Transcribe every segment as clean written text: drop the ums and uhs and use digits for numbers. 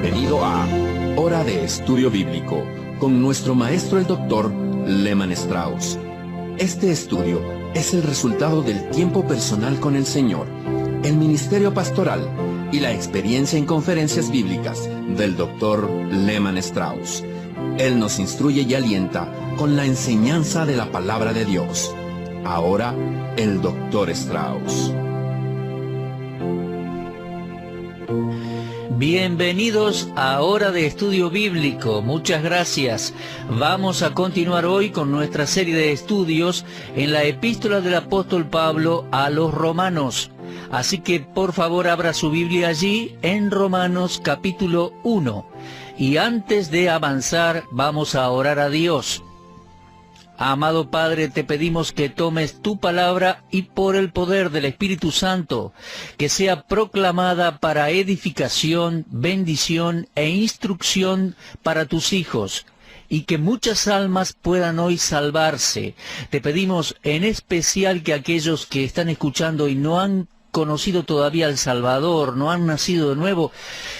Bienvenido a Hora de Estudio Bíblico con nuestro maestro el Dr. Lehman Strauss. Este estudio es el resultado del tiempo personal con el Señor, el ministerio pastoral y la experiencia en conferencias bíblicas del Dr. Lehman Strauss. Él nos instruye y alienta con la enseñanza de la palabra de Dios. Ahora, el Dr. Strauss. Bienvenidos a Hora de Estudio Bíblico. Muchas gracias. Vamos a continuar hoy con nuestra serie de estudios en la epístola del apóstol Pablo a los Romanos. Así que por favor abra su Biblia allí en Romanos capítulo 1. Y antes de avanzar vamos a orar a Dios. Amado Padre, te pedimos que tomes tu palabra y por el poder del Espíritu Santo, que sea proclamada para edificación, bendición e instrucción para tus hijos, y que muchas almas puedan hoy salvarse. Te pedimos en especial que aquellos que están escuchando y no han conocido todavía al Salvador, no han nacido de nuevo,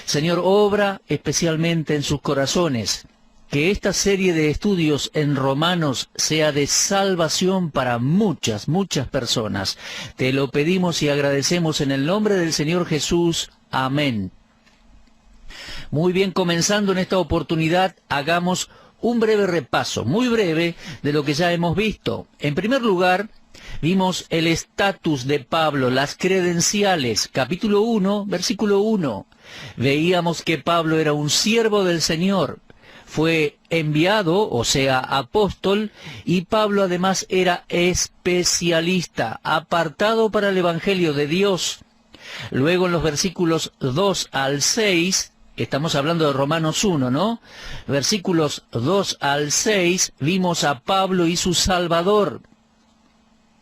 Señor, obra especialmente en sus corazones. Que esta serie de estudios en Romanos sea de salvación para muchas personas. Te lo pedimos y agradecemos en el nombre del Señor Jesús. Amén. Muy bien, comenzando en esta oportunidad, hagamos un breve repaso, muy breve, de lo que ya hemos visto. En primer lugar, vimos el estatus de Pablo, las credenciales, capítulo 1, versículo 1. Veíamos que Pablo era un siervo del Señor. Fue enviado, o sea, apóstol, y Pablo además era especialista, apartado para el Evangelio de Dios. Luego en los versículos 2 al 6, estamos hablando de Romanos 1, ¿no? Versículos 2 al 6, vimos a Pablo y su Salvador.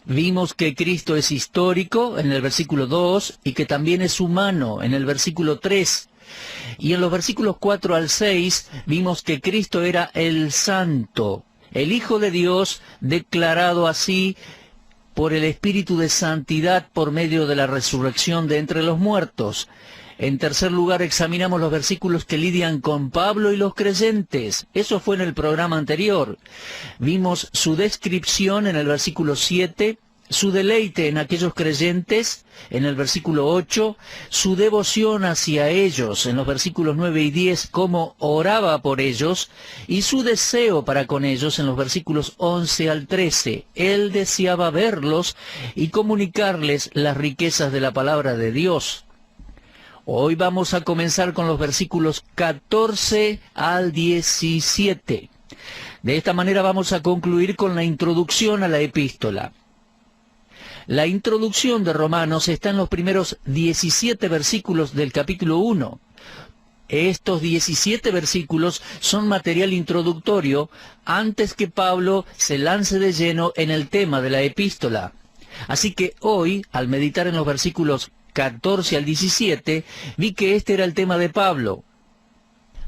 Vimos que Cristo es histórico en el versículo 2 y que también es humano en el versículo 3. Y en los versículos 4 al 6 vimos que Cristo era el Santo, el Hijo de Dios, declarado así por el Espíritu de Santidad por medio de la resurrección de entre los muertos. En tercer lugar, examinamos los versículos que lidian con Pablo y los creyentes. Eso fue en el programa anterior. Vimos su descripción en el versículo 7, su deleite en aquellos creyentes, en el versículo 8, su devoción hacia ellos, en los versículos 9 y 10, cómo oraba por ellos, y su deseo para con ellos, en los versículos 11 al 13. Él deseaba verlos y comunicarles las riquezas de la palabra de Dios. Hoy vamos a comenzar con los versículos 14 al 17. De esta manera vamos a concluir con la introducción a la epístola. La introducción de Romanos está en los primeros 17 versículos del capítulo 1. Estos 17 versículos son material introductorio antes que Pablo se lance de lleno en el tema de la epístola. Así que hoy, al meditar en los versículos 14 al 17, vi que este era el tema de Pablo.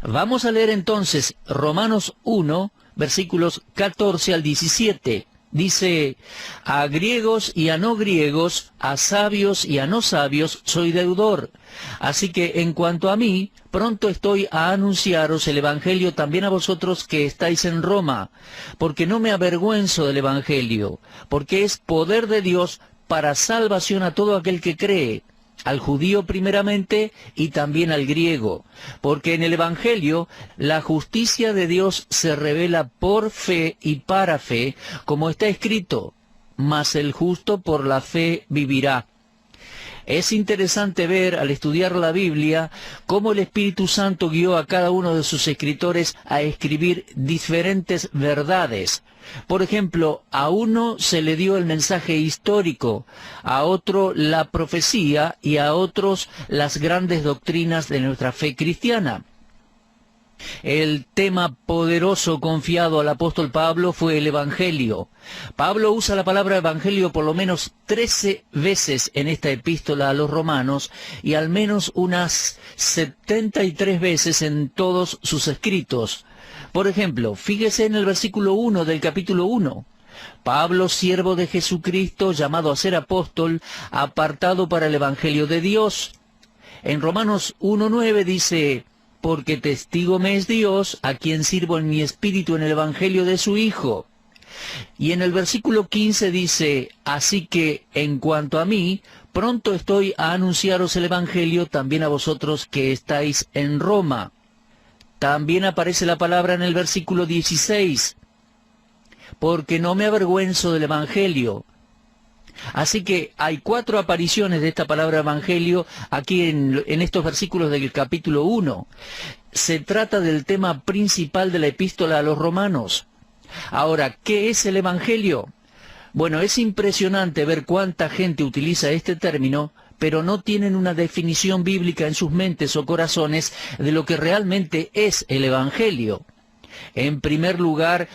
Vamos a leer entonces Romanos 1, versículos 14 al 17. Dice: a griegos y a no griegos, a sabios y a no sabios, soy deudor. Así que en cuanto a mí, pronto estoy a anunciaros el Evangelio también a vosotros que estáis en Roma, porque no me avergüenzo del Evangelio, porque es poder de Dios para salvación a todo aquel que cree, al judío primeramente y también al griego, porque en el Evangelio la justicia de Dios se revela por fe y para fe, como está escrito: mas el justo por la fe vivirá. Es interesante ver, al estudiar la Biblia, cómo el Espíritu Santo guió a cada uno de sus escritores a escribir diferentes verdades. Por ejemplo, a uno se le dio el mensaje histórico, a otro la profecía y a otros las grandes doctrinas de nuestra fe cristiana. El tema poderoso confiado al apóstol Pablo fue el Evangelio. Pablo usa la palabra Evangelio por lo menos 13 veces en esta epístola a los Romanos y al menos unas 73 veces en todos sus escritos. Por ejemplo, fíjese en el versículo 1 del capítulo 1. Pablo, siervo de Jesucristo, llamado a ser apóstol, apartado para el Evangelio de Dios. En Romanos 1:9 dice: porque testigo me es Dios, a quien sirvo en mi espíritu en el evangelio de su Hijo. Y en el versículo 15 dice, así que en cuanto a mí, pronto estoy a anunciaros el evangelio también a vosotros que estáis en Roma. También aparece la palabra en el versículo 16, porque no me avergüenzo del evangelio. Así que hay 4 apariciones de esta palabra evangelio aquí en estos versículos del capítulo 1. Se trata del tema principal de la epístola a los romanos. Ahora, ¿qué es el evangelio? Bueno, es impresionante ver cuánta gente utiliza este término, pero no tienen una definición bíblica en sus mentes o corazones de lo que realmente es el evangelio. En primer lugar,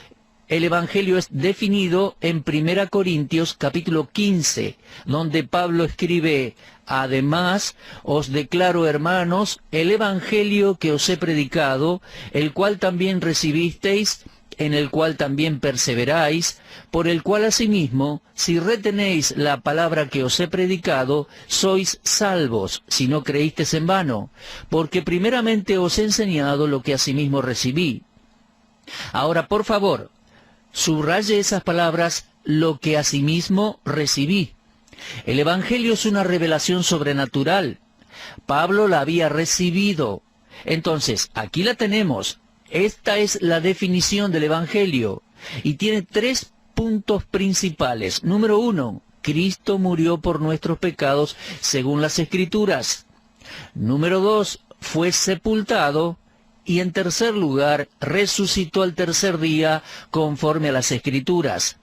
el evangelio es definido en 1 Corintios capítulo 15, donde Pablo escribe, además, os declaro, hermanos, el evangelio que os he predicado, el cual también recibisteis, en el cual también perseveráis, por el cual asimismo, si retenéis la palabra que os he predicado, sois salvos, si no creísteis en vano, porque primeramente os he enseñado lo que asimismo recibí. Ahora, por favor, subraye esas palabras, lo que asimismo recibí. El evangelio es una revelación sobrenatural. Pablo la había recibido. Entonces, aquí la tenemos. Esta es la definición del evangelio. Y tiene 3 puntos principales. Número 1, Cristo murió por nuestros pecados según las Escrituras. Número 2, fue sepultado. Y en tercer lugar, resucitó al tercer día conforme a las Escrituras.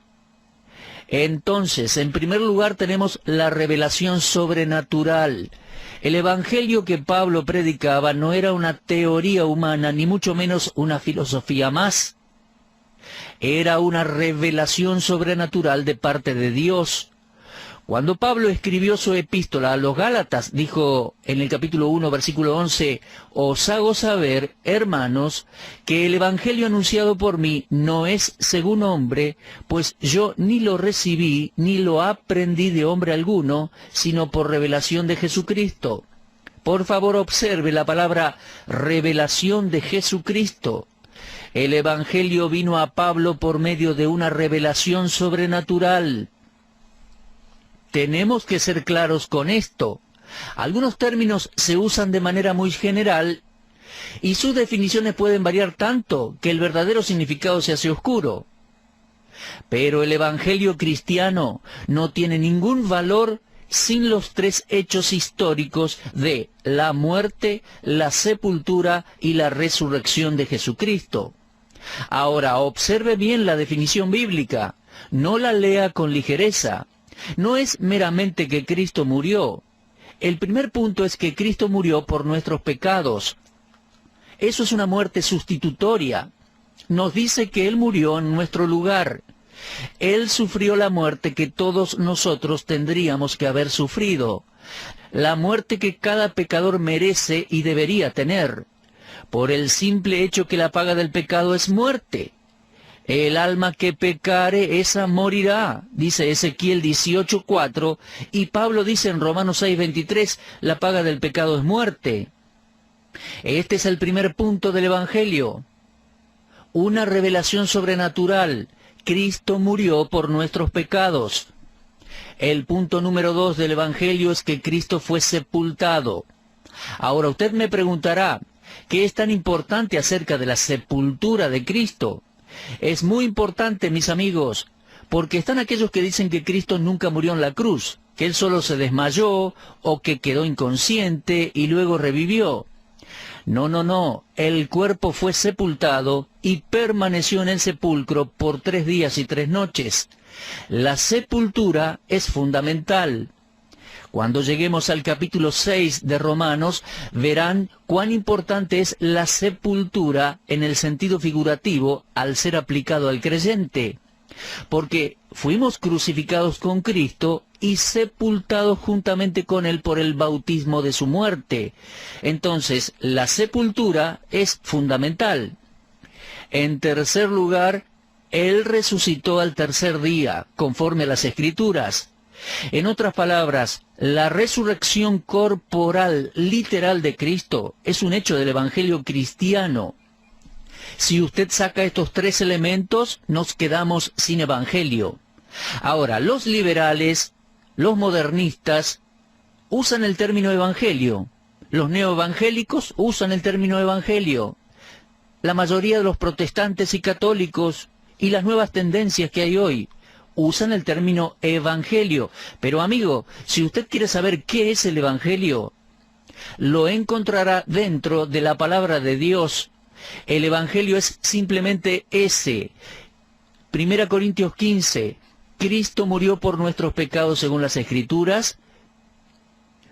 Entonces, en primer lugar tenemos la revelación sobrenatural. El evangelio que Pablo predicaba no era una teoría humana, ni mucho menos una filosofía más. Era una revelación sobrenatural de parte de Dios. Cuando Pablo escribió su epístola a los Gálatas, dijo en el capítulo 1, versículo 11, os hago saber, hermanos, que el evangelio anunciado por mí no es según hombre, pues yo ni lo recibí, ni lo aprendí de hombre alguno, sino por revelación de Jesucristo. Por favor, observe la palabra revelación de Jesucristo. El evangelio vino a Pablo por medio de una revelación sobrenatural. Tenemos que ser claros con esto. Algunos términos se usan de manera muy general y sus definiciones pueden variar tanto que el verdadero significado se hace oscuro. Pero el evangelio cristiano no tiene ningún valor sin los 3 hechos históricos de la muerte, la sepultura y la resurrección de Jesucristo. Ahora, observe bien la definición bíblica. No la lea con ligereza. No es meramente que Cristo murió. El primer punto es que Cristo murió por nuestros pecados. Eso es una muerte sustitutoria. Nos dice que Él murió en nuestro lugar. Él sufrió la muerte que todos nosotros tendríamos que haber sufrido. La muerte que cada pecador merece y debería tener. Por el simple hecho que la paga del pecado es muerte. El alma que pecare, esa morirá, dice Ezequiel 18:4, y Pablo dice en Romanos 6:23, la paga del pecado es muerte. Este es el primer punto del Evangelio. Una revelación sobrenatural. Cristo murió por nuestros pecados. El punto número 2 del Evangelio es que Cristo fue sepultado. Ahora usted me preguntará, ¿qué es tan importante acerca de la sepultura de Cristo? Es muy importante, mis amigos, porque están aquellos que dicen que Cristo nunca murió en la cruz, que Él solo se desmayó o que quedó inconsciente y luego revivió. No, el cuerpo fue sepultado y permaneció en el sepulcro por 3 días y 3 noches. La sepultura es fundamental. Cuando lleguemos al capítulo 6 de Romanos, verán cuán importante es la sepultura en el sentido figurativo al ser aplicado al creyente. Porque fuimos crucificados con Cristo y sepultados juntamente con Él por el bautismo de su muerte. Entonces, la sepultura es fundamental. En tercer lugar, Él resucitó al tercer día, conforme a las Escrituras. En otras palabras, la resurrección corporal literal de Cristo es un hecho del Evangelio cristiano. Si usted saca estos tres elementos, nos quedamos sin Evangelio. Ahora, los liberales, los modernistas, usan el término Evangelio. Los neoevangélicos usan el término Evangelio. La mayoría de los protestantes y católicos y las nuevas tendencias que hay hoy usan el término Evangelio. Pero amigo, si usted quiere saber qué es el Evangelio, lo encontrará dentro de la palabra de Dios. El Evangelio es simplemente ese. 1 Corintios 15. Cristo murió por nuestros pecados según las Escrituras,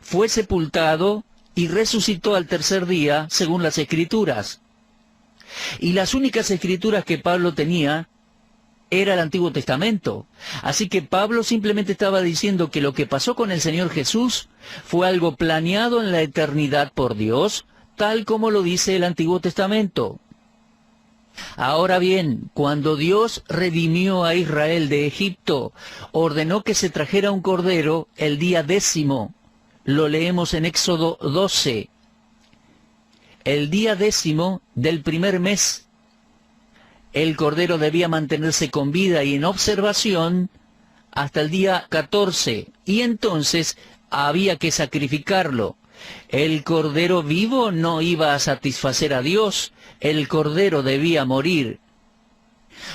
fue sepultado y resucitó al tercer día según las Escrituras. Y las únicas Escrituras que Pablo tenía era el Antiguo Testamento. Así que Pablo simplemente estaba diciendo que lo que pasó con el Señor Jesús fue algo planeado en la eternidad por Dios, tal como lo dice el Antiguo Testamento. Ahora bien, cuando Dios redimió a Israel de Egipto, ordenó que se trajera un cordero el día 10. Lo leemos en Éxodo 12. El día 10 del primer mes. El cordero debía mantenerse con vida y en observación hasta el día 14. Y entonces había que sacrificarlo. El cordero vivo no iba a satisfacer a Dios. El cordero debía morir.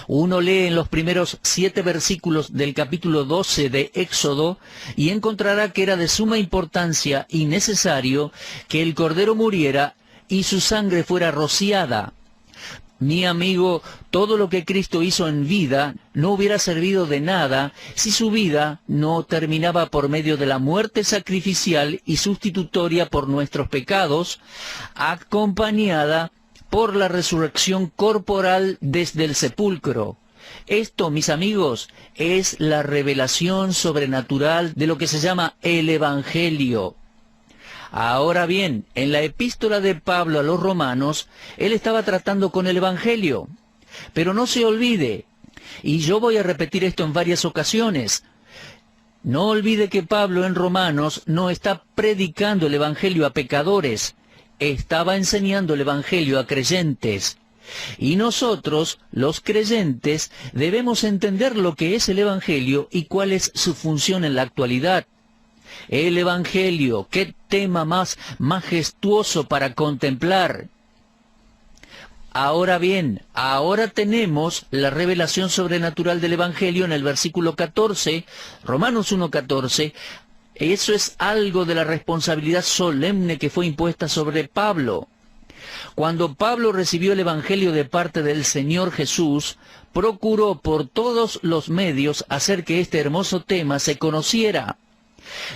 Uno lee en los primeros 7 versículos del capítulo 12 de Éxodo y encontrará que era de suma importancia y necesario que el cordero muriera y su sangre fuera rociada. Mi amigo, todo lo que Cristo hizo en vida no hubiera servido de nada si su vida no terminaba por medio de la muerte sacrificial y sustitutoria por nuestros pecados, acompañada por la resurrección corporal desde el sepulcro. Esto, mis amigos, es la revelación sobrenatural de lo que se llama el Evangelio. Ahora bien, en la epístola de Pablo a los romanos, él estaba tratando con el Evangelio. Pero no se olvide, y yo voy a repetir esto en varias ocasiones, no olvide que Pablo en Romanos no está predicando el Evangelio a pecadores, estaba enseñando el Evangelio a creyentes. Y nosotros, los creyentes, debemos entender lo que es el Evangelio y cuál es su función en la actualidad. El Evangelio, qué tema más majestuoso para contemplar. Ahora bien, ahora tenemos la revelación sobrenatural del Evangelio en el versículo 14, Romanos 1:14. Eso es algo de la responsabilidad solemne que fue impuesta sobre Pablo. Cuando Pablo recibió el Evangelio de parte del Señor Jesús, procuró por todos los medios hacer que este hermoso tema se conociera.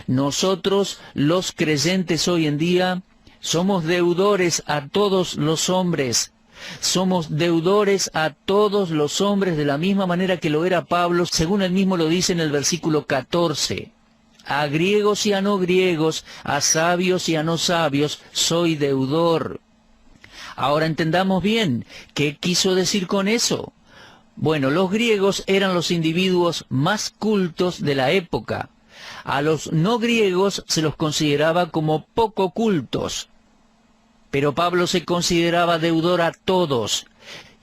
Nosotros, los creyentes hoy en día, somos deudores a todos los hombres. Somos deudores a todos los hombres de la misma manera que lo era Pablo, según él mismo lo dice en el versículo 14. A griegos y a no griegos, a sabios y a no sabios, soy deudor. Ahora entendamos bien, ¿qué quiso decir con eso? Bueno, los griegos eran los individuos más cultos de la época. A los no griegos se los consideraba como poco cultos. Pero Pablo se consideraba deudor a todos.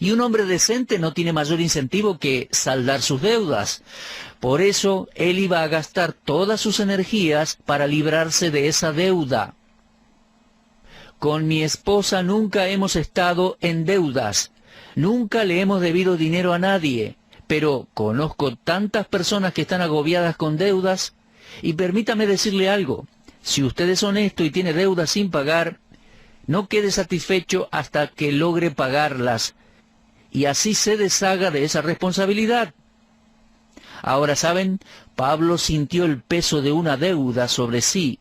Y un hombre decente no tiene mayor incentivo que saldar sus deudas. Por eso, él iba a gastar todas sus energías para librarse de esa deuda. Con mi esposa nunca hemos estado en deudas. Nunca le hemos debido dinero a nadie. Pero conozco tantas personas que están agobiadas con deudas. Y permítame decirle algo. Si usted es honesto y tiene deudas sin pagar, no quede satisfecho hasta que logre pagarlas. Y así se deshaga de esa responsabilidad. Ahora, ¿saben? Pablo sintió el peso de una deuda sobre sí.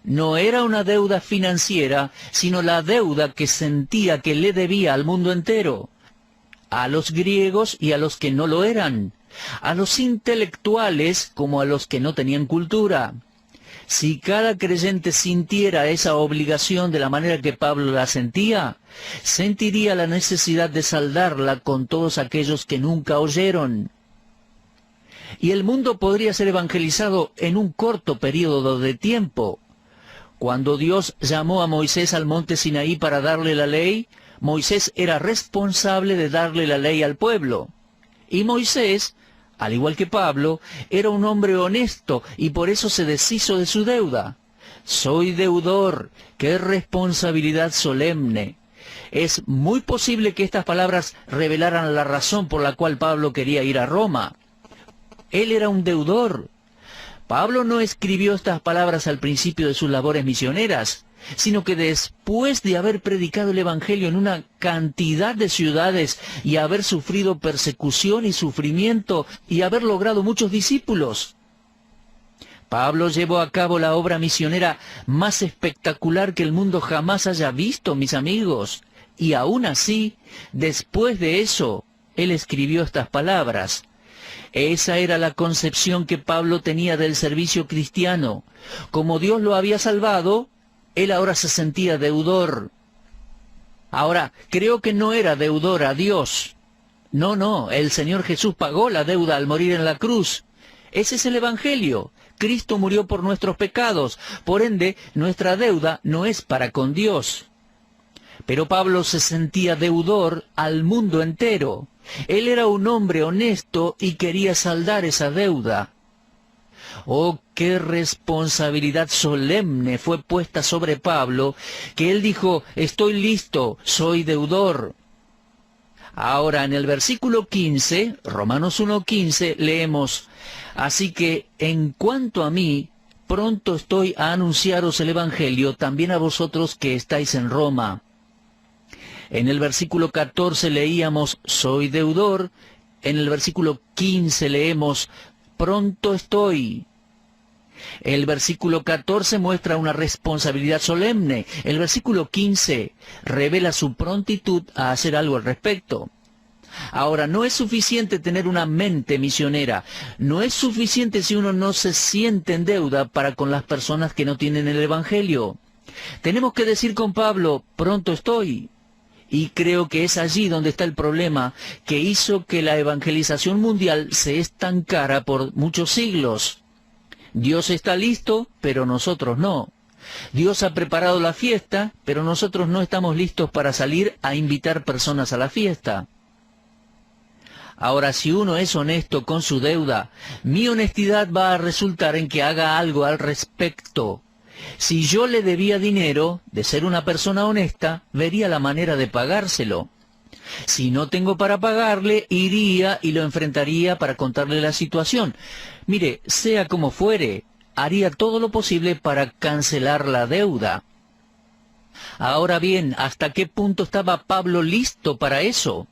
No era una deuda financiera, sino la deuda que sentía que le debía al mundo entero. A los griegos y a los que no lo eran. A los intelectuales como a los que no tenían cultura. Si cada creyente sintiera esa obligación de la manera que Pablo la sentía, sentiría la necesidad de saldarla con todos aquellos que nunca oyeron. y el mundo podría ser evangelizado en un corto periodo de tiempo. Cuando Dios llamó a Moisés al monte Sinaí para darle la ley, Moisés era responsable de darle la ley al pueblo. Y Moisés, al igual que Pablo, era un hombre honesto y por eso se deshizo de su deuda. Soy deudor, qué responsabilidad solemne. Es muy posible que estas palabras revelaran la razón por la cual Pablo quería ir a Roma. Él era un deudor. Pablo no escribió estas palabras al principio de sus labores misioneras, sino que después de haber predicado el Evangelio en una cantidad de ciudades y haber sufrido persecución y sufrimiento y haber logrado muchos discípulos. Pablo llevó a cabo la obra misionera más espectacular que el mundo jamás haya visto, mis amigos. Y aún así, después de eso, él escribió estas palabras. Esa era la concepción que Pablo tenía del servicio cristiano. Como Dios lo había salvado, él ahora se sentía deudor. Ahora, creo que no era deudor a Dios. No, el Señor Jesús pagó la deuda al morir en la cruz. Ese es el Evangelio. Cristo murió por nuestros pecados. Por ende, nuestra deuda no es para con Dios. Pero Pablo se sentía deudor al mundo entero. Él era un hombre honesto y quería saldar esa deuda. Oh, qué responsabilidad solemne fue puesta sobre Pablo, que él dijo, estoy listo, soy deudor. Ahora, en el versículo 15, Romanos 1:15, leemos, así que, en cuanto a mí, pronto estoy a anunciaros el Evangelio, también a vosotros que estáis en Roma. En el versículo 14 leíamos, soy deudor. En el versículo 15 leemos, pronto estoy. El versículo 14 muestra una responsabilidad solemne. El versículo 15 revela su prontitud a hacer algo al respecto. Ahora, no es suficiente tener una mente misionera. No es suficiente si uno no se siente en deuda para con las personas que no tienen el Evangelio. Tenemos que decir con Pablo, pronto estoy. Y creo que es allí donde está el problema que hizo que la evangelización mundial se estancara por muchos siglos. Dios está listo, pero nosotros no. Dios ha preparado la fiesta, pero nosotros no estamos listos para salir a invitar personas a la fiesta. Ahora, si uno es honesto con su deuda, mi honestidad va a resultar en que haga algo al respecto. Si yo le debía dinero, de ser una persona honesta, vería la manera de pagárselo. Si no tengo para pagarle, iría y lo enfrentaría para contarle la situación. Mire, sea como fuere, haría todo lo posible para cancelar la deuda. Ahora bien, ¿hasta qué punto estaba Pablo listo para eso?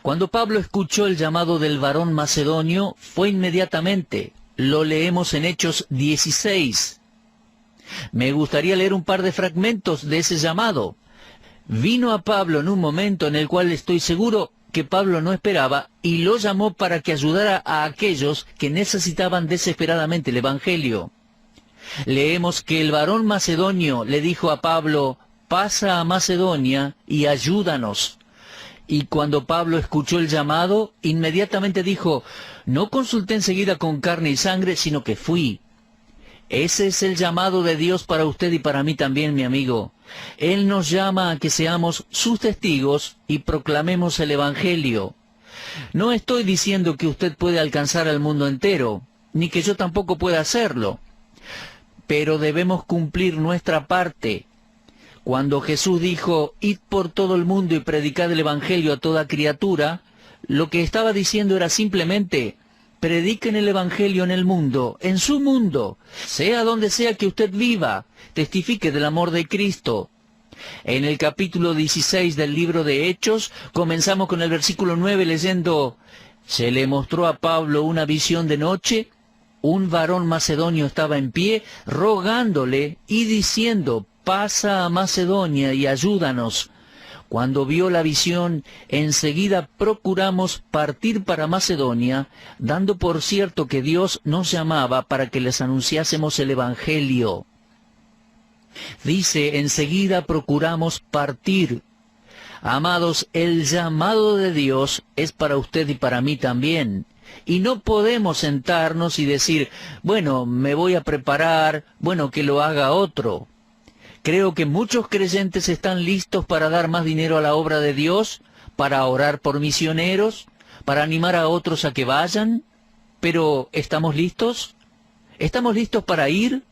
Cuando Pablo escuchó el llamado del varón macedonio, fue inmediatamente. Lo leemos en Hechos 16. Me gustaría leer un par de fragmentos de ese llamado. Vino a Pablo en un momento en el cual estoy seguro que Pablo no esperaba y lo llamó para que ayudara a aquellos que necesitaban desesperadamente el Evangelio. Leemos que el varón macedonio le dijo a Pablo, pasa a Macedonia y ayúdanos. Y cuando Pablo escuchó el llamado, inmediatamente dijo, no consulté enseguida con carne y sangre, sino que fui. Ese es el llamado de Dios para usted y para mí también, mi amigo. Él nos llama a que seamos sus testigos y proclamemos el Evangelio. No estoy diciendo que usted puede alcanzar al mundo entero, ni que yo tampoco pueda hacerlo. Pero debemos cumplir nuestra parte. Cuando Jesús dijo, id por todo el mundo y predicad el Evangelio a toda criatura, lo que estaba diciendo era simplemente, prediquen el Evangelio en el mundo, en su mundo, sea donde sea que usted viva, testifique del amor de Cristo. En el capítulo 16 del libro de Hechos, comenzamos con el versículo 9 leyendo, se le mostró a Pablo una visión de noche, un varón macedonio estaba en pie, rogándole y diciendo, pasa a Macedonia y ayúdanos. Cuando vio la visión, enseguida procuramos partir para Macedonia, dando por cierto que Dios nos llamaba para que les anunciásemos el Evangelio. Dice, enseguida procuramos partir. Amados, el llamado de Dios es para usted y para mí también. Y no podemos sentarnos y decir, bueno, me voy a preparar, bueno, que lo haga otro. Creo que muchos creyentes están listos para dar más dinero a la obra de Dios, para orar por misioneros, para animar a otros a que vayan, pero ¿estamos listos? ¿Estamos listos para ir?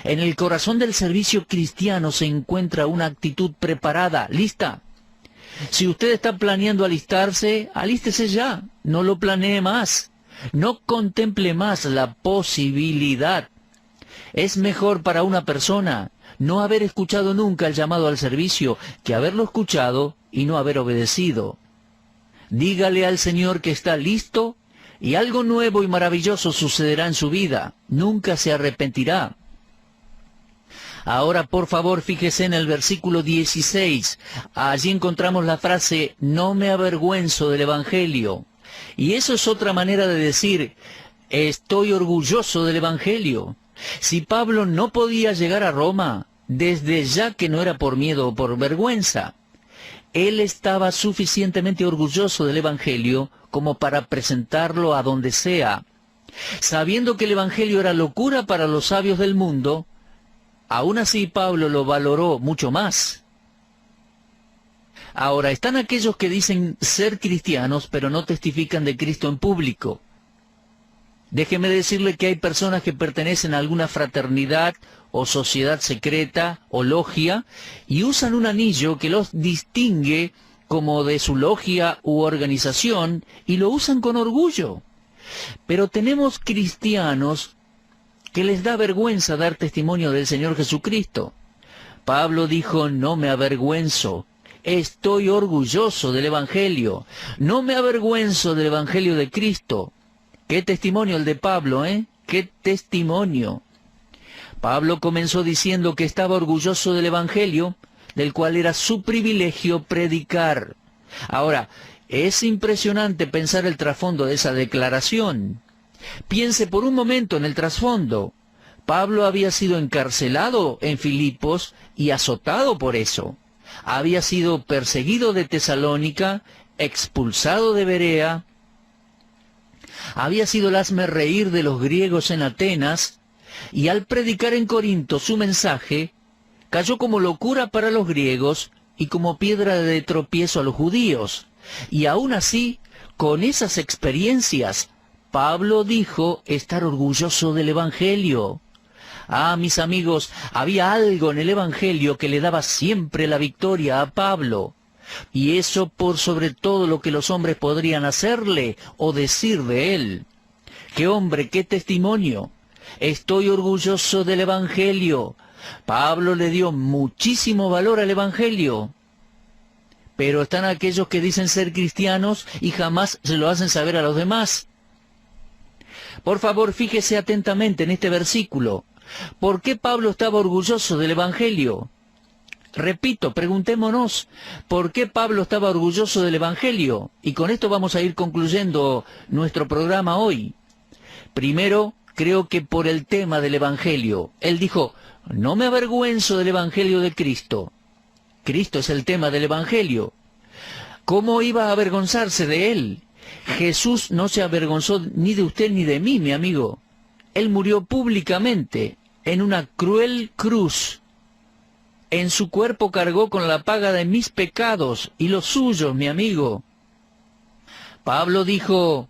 En el corazón del servicio cristiano se encuentra una actitud preparada, lista. Si usted está planeando alistarse, alístese ya, no lo planee más, no contemple más la posibilidad. Es mejor para una persona no haber escuchado nunca el llamado al servicio que haberlo escuchado y no haber obedecido. Dígale al Señor que está listo y algo nuevo y maravilloso sucederá en su vida. Nunca se arrepentirá. Ahora, por favor, fíjese en el versículo 16. Allí encontramos la frase, no me avergüenzo del Evangelio. Y eso es otra manera de decir, estoy orgulloso del Evangelio. Si Pablo no podía llegar a Roma, desde ya que no era por miedo o por vergüenza, él estaba suficientemente orgulloso del Evangelio como para presentarlo a donde sea. Sabiendo que el Evangelio era locura para los sabios del mundo, aún así Pablo lo valoró mucho más. Ahora, están aquellos que dicen ser cristianos, pero no testifican de Cristo en público. Déjeme decirle que hay personas que pertenecen a alguna fraternidad o sociedad secreta o logia y usan un anillo que los distingue como de su logia u organización y lo usan con orgullo. Pero tenemos cristianos que les da vergüenza dar testimonio del Señor Jesucristo. Pablo dijo, no me avergüenzo, estoy orgulloso del Evangelio, no me avergüenzo del Evangelio de Cristo. ¡Qué testimonio el de Pablo, eh! ¡Qué testimonio! Pablo comenzó diciendo que estaba orgulloso del Evangelio, del cual era su privilegio predicar. Ahora, es impresionante pensar el trasfondo de esa declaración. Piense por un momento en el trasfondo. Pablo había sido encarcelado en Filipos y azotado por eso. Había sido perseguido de Tesalónica, expulsado de Berea, había sido el hazmerreír de los griegos en Atenas, y al predicar en Corinto su mensaje, cayó como locura para los griegos y como piedra de tropiezo a los judíos. Y aún así, con esas experiencias, Pablo dijo estar orgulloso del Evangelio. Ah, mis amigos, había algo en el Evangelio que le daba siempre la victoria a Pablo. Y eso por sobre todo lo que los hombres podrían hacerle o decir de él. ¡Qué hombre, qué testimonio! Estoy orgulloso del Evangelio. Pablo le dio muchísimo valor al Evangelio. Pero están aquellos que dicen ser cristianos y jamás se lo hacen saber a los demás. Por favor, fíjese atentamente en este versículo. ¿Por qué Pablo estaba orgulloso del Evangelio? Repito, preguntémonos, ¿por qué Pablo estaba orgulloso del Evangelio? Y con esto vamos a ir concluyendo nuestro programa hoy. Primero, creo que por el tema del Evangelio. Él dijo, no me avergüenzo del Evangelio de Cristo. Cristo es el tema del Evangelio. ¿Cómo iba a avergonzarse de él? Jesús no se avergonzó ni de usted ni de mí, mi amigo. Él murió públicamente en una cruel cruz. En su cuerpo cargó con la paga de mis pecados y los suyos, mi amigo. Pablo dijo,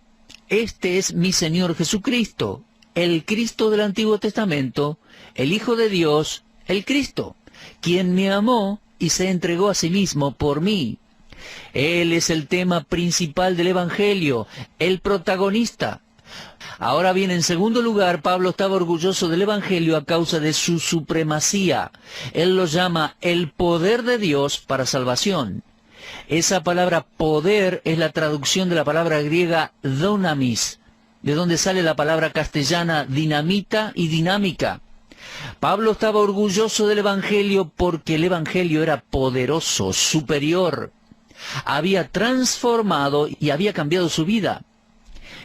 este es mi Señor Jesucristo, el Cristo del Antiguo Testamento, el Hijo de Dios, el Cristo, quien me amó y se entregó a sí mismo por mí. Él es el tema principal del Evangelio, el protagonista. Ahora bien, en segundo lugar, Pablo estaba orgulloso del Evangelio a causa de su supremacía. Él lo llama el poder de Dios para salvación. Esa palabra poder es la traducción de la palabra griega dunamis, de donde sale la palabra castellana dinamita y dinámica. Pablo estaba orgulloso del Evangelio porque el Evangelio era poderoso, superior. Había transformado y había cambiado su vida.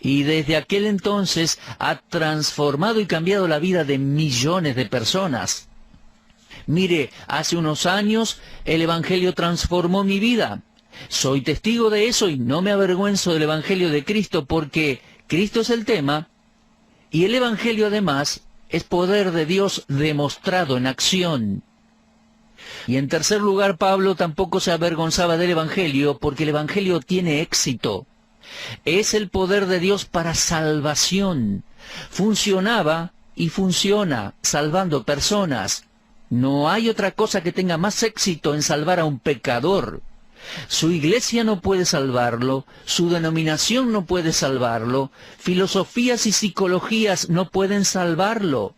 Y desde aquel entonces ha transformado y cambiado la vida de millones de personas. Mire, hace unos años el Evangelio transformó mi vida. Soy testigo de eso y no me avergüenzo del Evangelio de Cristo, porque Cristo es el tema y el Evangelio además es poder de Dios demostrado en acción. Y en tercer lugar, Pablo tampoco se avergonzaba del Evangelio, porque el Evangelio tiene éxito. Es el poder de Dios para salvación. Funcionaba y funciona salvando personas. No hay otra cosa que tenga más éxito en salvar a un pecador. Su iglesia no puede salvarlo, su denominación no puede salvarlo, filosofías y psicologías no pueden salvarlo.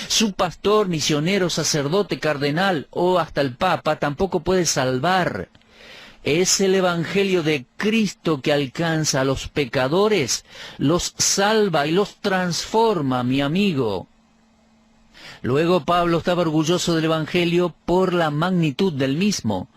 Su pastor, misionero, sacerdote, cardenal o hasta el Papa tampoco puede salvar. Es el Evangelio de Cristo que alcanza a los pecadores, los salva y los transforma, mi amigo. Luego Pablo estaba orgulloso del Evangelio por la magnitud del mismo.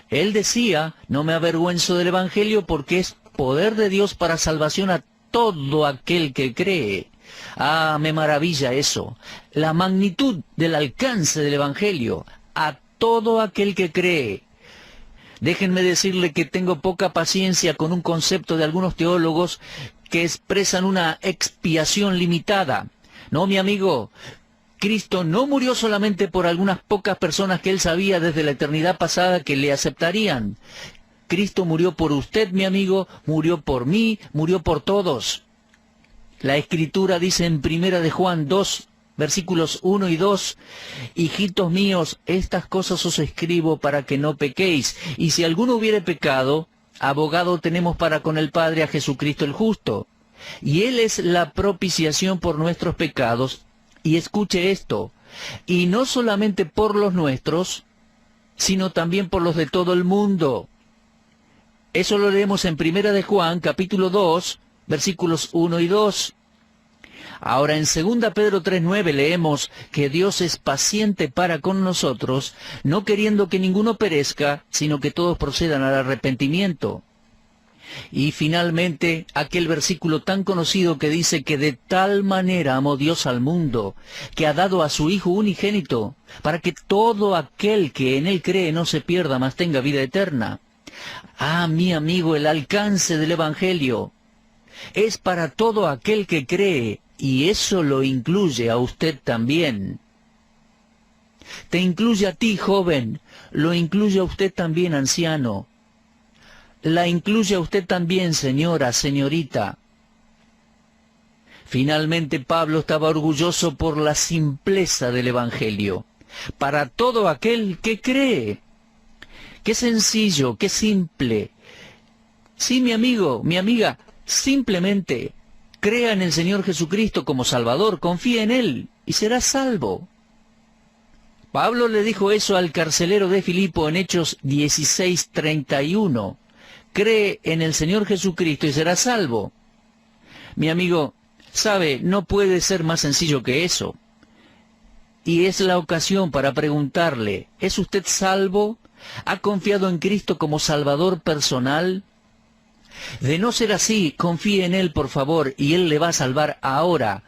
Él decía, no me avergüenzo del Evangelio porque es poder de Dios para salvación a todo aquel que cree. Ah, me maravilla eso, la magnitud del alcance del Evangelio, a todo aquel que cree. Déjenme decirle que tengo poca paciencia con un concepto de algunos teólogos que expresan una expiación limitada. No, mi amigo, Cristo no murió solamente por algunas pocas personas que él sabía desde la eternidad pasada que le aceptarían. Cristo murió por usted, mi amigo, murió por mí, murió por todos. La Escritura dice en 1 de Juan 2, versículos 1 y 2, hijitos míos, estas cosas os escribo para que no pequéis. Y si alguno hubiere pecado, abogado tenemos para con el Padre a Jesucristo el justo. Y Él es la propiciación por nuestros pecados. Y escuche esto, y no solamente por los nuestros, sino también por los de todo el mundo. Eso lo leemos en 1 de Juan, capítulo 2, versículos 1 y 2. Ahora en 2 Pedro 3:9 leemos que Dios es paciente para con nosotros, no queriendo que ninguno perezca, sino que todos procedan al arrepentimiento. Y finalmente, aquel versículo tan conocido que dice que de tal manera amó Dios al mundo, que ha dado a su Hijo unigénito, para que todo aquel que en Él cree no se pierda, mas tenga vida eterna. Ah, mi amigo, el alcance del Evangelio es para todo aquel que cree, y eso lo incluye a usted también. Te incluye a ti, joven, lo incluye a usted también, anciano. La incluye a usted también, señora, señorita. Finalmente, Pablo estaba orgulloso por la simpleza del Evangelio, para todo aquel que cree. Qué sencillo, qué simple. Sí, mi amigo, mi amiga, simplemente crea en el Señor Jesucristo como Salvador, confía en Él y serás salvo. Pablo le dijo eso al carcelero de Filipo en Hechos 16:31. Cree en el Señor Jesucristo y serás salvo. Mi amigo, sabe, no puede ser más sencillo que eso. Y es la ocasión para preguntarle, ¿es usted salvo? ¿Ha confiado en Cristo como Salvador personal? De no ser así, confíe en Él, por favor, y Él le va a salvar ahora.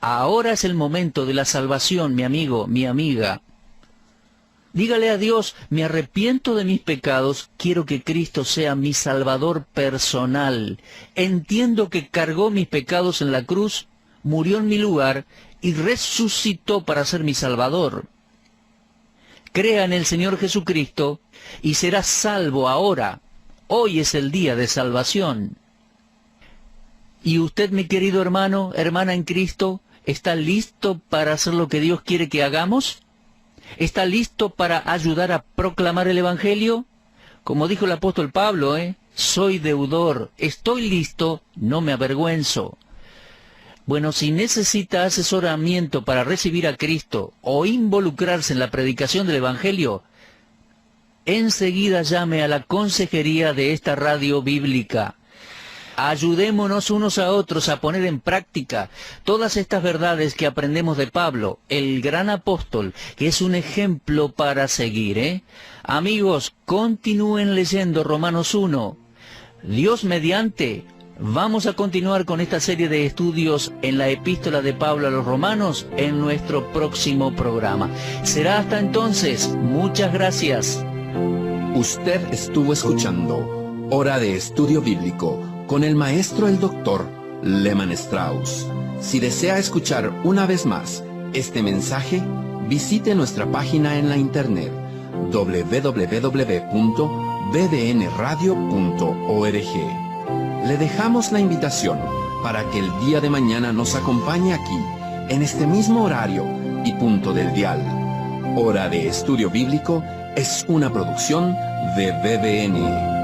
Ahora es el momento de la salvación, mi amigo, mi amiga. Dígale a Dios, me arrepiento de mis pecados, quiero que Cristo sea mi Salvador personal. Entiendo que cargó mis pecados en la cruz, murió en mi lugar y resucitó para ser mi Salvador. Crea en el Señor Jesucristo y serás salvo ahora. Hoy es el día de salvación. ¿Y usted, mi querido hermano, hermana en Cristo, está listo para hacer lo que Dios quiere que hagamos? ¿Está listo para ayudar a proclamar el Evangelio? Como dijo el apóstol Pablo, soy deudor, estoy listo, no me avergüenzo. Bueno, si necesita asesoramiento para recibir a Cristo o involucrarse en la predicación del Evangelio, enseguida llame a la consejería de esta radio bíblica. Ayudémonos unos a otros a poner en práctica todas estas verdades que aprendemos de Pablo, el gran apóstol, que es un ejemplo para seguir, Amigos, continúen leyendo Romanos 1. Dios mediante, vamos a continuar con esta serie de estudios en la epístola de Pablo a los Romanos en nuestro próximo programa. Será hasta entonces. Muchas gracias. Usted estuvo escuchando Hora de Estudio Bíblico con el maestro el doctor Lehmann Strauss. Si desea escuchar una vez más este mensaje, visite nuestra página en la internet www.bbnradio.org. Le dejamos la invitación para que el día de mañana nos acompañe aquí, en este mismo horario y punto del dial. Hora de Estudio Bíblico es una producción de BBN.